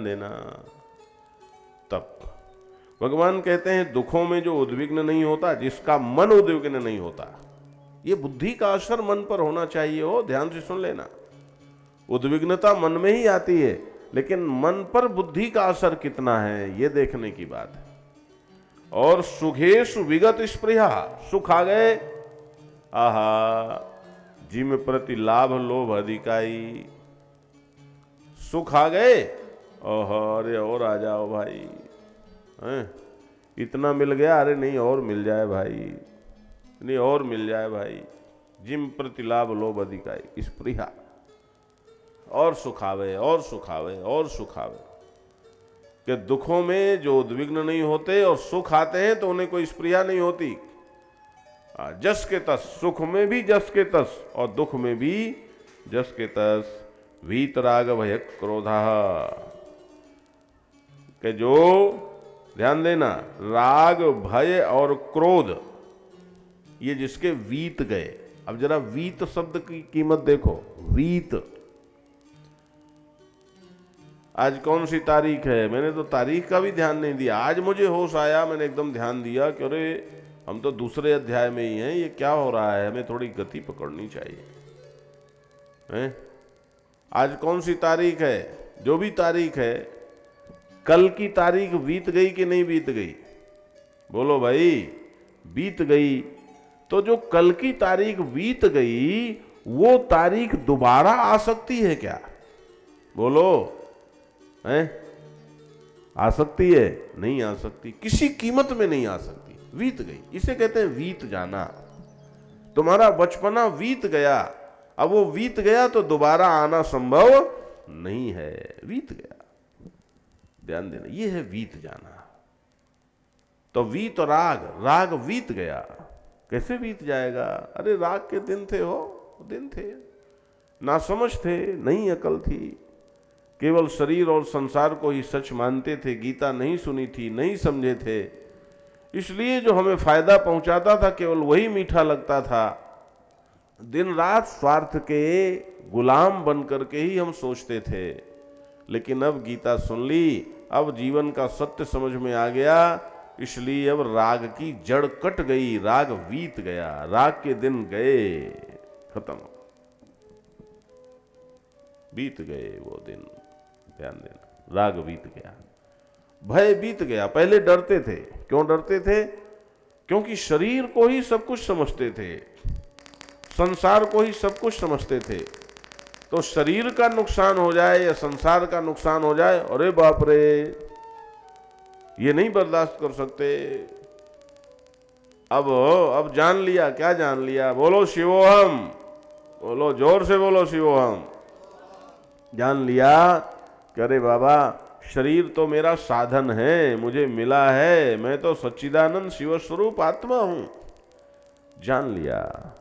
देना। तब भगवान कहते हैं दुखों में जो उद्विग्न नहीं होता, जिसका मन उद्विग्न नहीं होता, ये बुद्धि का असर मन पर होना चाहिए। हो ध्यान से सुन लेना, उद्विग्नता मन में ही आती है, लेकिन मन पर बुद्धि का असर कितना है ये देखने की बात है। और सुखेशु विगत स्पृहा, सुख आ गए, आहा जिम प्रति लाभ लोभ अधिकाई, सुख आ गए, ओहो अरे और आ जाओ भाई, हैं इतना मिल गया, अरे नहीं और मिल जाए भाई, नहीं और मिल जाए भाई, जिम प्रति लाभ लोभ अधिकाई स्पृहा, और सुखावे और सुखावे और सुखावे। कि दुखों में जो उद्विग्न नहीं होते और सुख आते हैं तो उन्हें कोई स्पृहा नहीं होती। जस के तस, सुख में भी जस के तस और दुख में भी जस के तस। वीतराग भय क्रोधा, कि जो ध्यान देना राग भय और क्रोध ये जिसके वीत गए। अब जरा वीत शब्द की कीमत देखो, वीत। आज कौन सी तारीख है, मैंने तो तारीख का भी ध्यान नहीं दिया। आज मुझे होश आया, मैंने एकदम ध्यान दिया कि अरे हम तो दूसरे अध्याय में ही हैं, ये क्या हो रहा है, हमें थोड़ी गति पकड़नी चाहिए हैं? आज कौन सी तारीख है, जो भी तारीख है, कल की तारीख बीत गई कि नहीं बीत गई? बोलो भाई, बीत गई। तो जो कल की तारीख बीत गई वो तारीख दोबारा आ सकती है क्या? बोलो, हैं? आ सकती है? नहीं आ सकती, किसी कीमत में नहीं आ सकती, बीत गई। इसे कहते हैं बीत जाना। तुम्हारा बचपना बीत गया, अब वो बीत गया तो दोबारा आना संभव नहीं है, बीत गया। ध्यान देना, ये है बीत जाना। तो वीत राग, राग बीत गया, कैसे बीत जाएगा? अरे राग के दिन थे, हो दिन थे, ना समझ थे, नहीं अकल थी, केवल शरीर और संसार को ही सच मानते थे, गीता नहीं सुनी थी, नहीं समझे थे, इसलिए जो हमें फायदा पहुंचाता था केवल वही मीठा लगता था। दिन रात स्वार्थ के गुलाम बन करके ही हम सोचते थे। लेकिन अब गीता सुन ली, अब जीवन का सत्य समझ में आ गया, इसलिए अब राग की जड़ कट गई, राग बीत गया, राग के दिन गए, खत्म, बीत गए वो दिन। ध्यान देना, राग बीत गया, भय बीत गया। पहले डरते थे, क्यों डरते थे? क्योंकि शरीर को ही सब कुछ समझते थे, संसार को ही सब कुछ समझते थे। तो शरीर का नुकसान हो जाए या संसार का नुकसान हो जाए, अरे बाप रे, ये नहीं बर्दाश्त कर सकते। अब जान लिया, क्या जान लिया? बोलो शिवोहम, बोलो जोर से, बोलो शिवोहम। जान लिया कि अरे बाबा, शरीर तो मेरा साधन है, मुझे मिला है, मैं तो सच्चिदानंद शिव स्वरूप आत्मा हूं। जान लिया,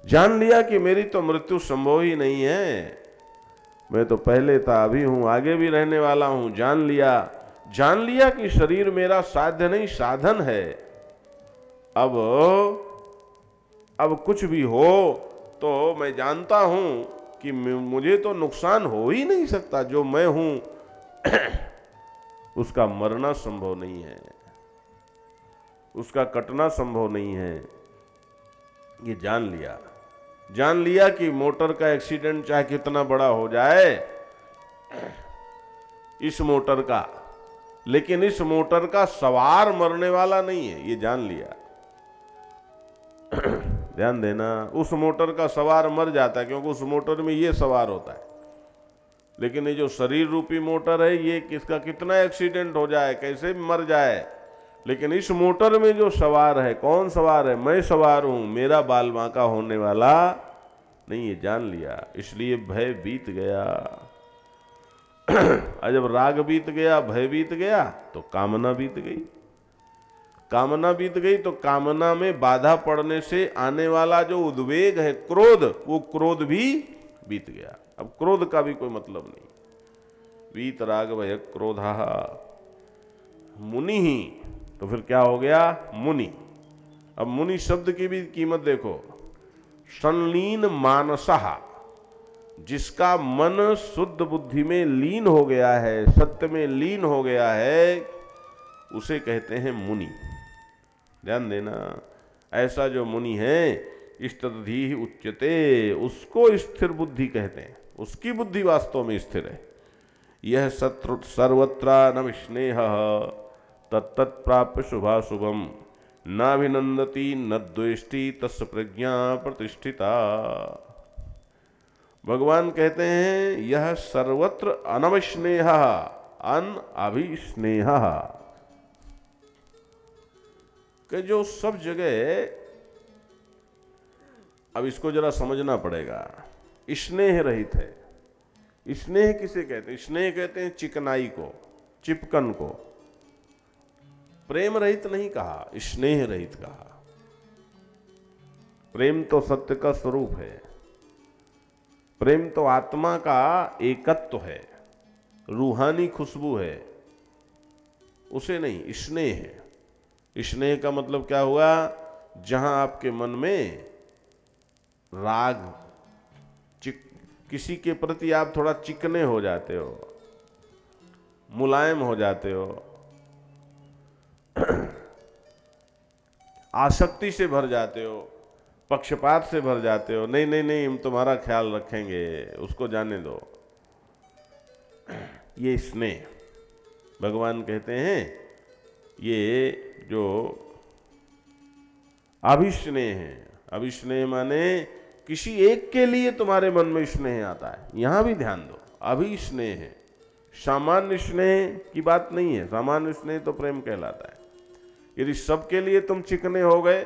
जान लिया कि मेरी तो मृत्यु संभव ही नहीं है, मैं तो पहले था, अभी हूं, आगे भी रहने वाला हूं। जान लिया, जान लिया कि शरीर मेरा साध्य नहीं, साधन है। अब कुछ भी हो तो मैं जानता हूं कि मुझे तो नुकसान हो ही नहीं सकता। जो मैं हूं उसका मरना संभव नहीं है, उसका कटना संभव नहीं है। ये जान लिया, जान लिया कि मोटर का एक्सीडेंट चाहे कितना बड़ा हो जाए, इस मोटर का, लेकिन इस मोटर का सवार मरने वाला नहीं है, ये जान लिया। ध्यान देना, उस मोटर का सवार मर जाता है क्योंकि उस मोटर में ये सवार होता है, लेकिन ये जो शरीर रूपी मोटर है, ये किसका कितना एक्सीडेंट हो जाए, कैसे भी मर जाए, लेकिन इस मोटर में जो सवार है, कौन सवार है? मैं सवार हूं, मेरा बाल बांका होने वाला नहीं, ये जान लिया। इसलिए भय बीत गया। जब राग बीत गया, भय बीत गया, तो कामना बीत गई। कामना बीत गई तो कामना में बाधा पड़ने से आने वाला जो उद्वेग है, क्रोध, वो क्रोध भी बीत गया। अब क्रोध का भी कोई मतलब नहीं। वीत राग भय क्रोधा मुनि ही, तो फिर क्या हो गया? मुनि। अब मुनि शब्द की भी कीमत देखो, संलीन मानसहा, जिसका मन शुद्ध बुद्धि में लीन हो गया है, सत्य में लीन हो गया है, उसे कहते हैं मुनि। ध्यान देना, ऐसा जो मुनि है इष्टधि उच्यते, उसको स्थिर बुद्धि कहते हैं, उसकी बुद्धि वास्तव में स्थिर है। यह सर्वत्र न विस्नेह तत्तत् प्राप्य शुभाशुभम नाभिनंदति न द्वेष्टि तस्य प्रज्ञा प्रतिष्ठिता। भगवान कहते हैं यह सर्वत्र अनविस्नेह, अन अभिस्नेह, कि जो सब जगह, अब इसको जरा समझना पड़ेगा, स्नेह रहित है। स्नेह किसे कहते हैं? स्नेह कहते हैं चिकनाई को, चिपकन को। प्रेम रहित नहीं कहा, स्नेह रहित कहा। प्रेम तो सत्य का स्वरूप है, प्रेम तो आत्मा का एकत्व है, रूहानी खुशबू है, उसे नहीं, स्नेह है। स्नेह का मतलब क्या हुआ? जहां आपके मन में राग, किसी के प्रति आप थोड़ा चिकने हो जाते हो, मुलायम हो जाते हो, आसक्ति से भर जाते हो, पक्षपात से भर जाते हो, नहीं नहीं नहीं हम तुम्हारा ख्याल रखेंगे, उसको जाने दो, ये स्नेह। भगवान कहते हैं ये जो अभिस्नेह है, अभिस्नेह माने किसी एक के लिए तुम्हारे मन में स्नेह आता है। यहां भी ध्यान दो, अभिस्नेह है, सामान्य स्नेह की बात नहीं है। सामान्य स्नेह तो प्रेम कहलाता है। यदि सबके लिए तुम चिकने हो गए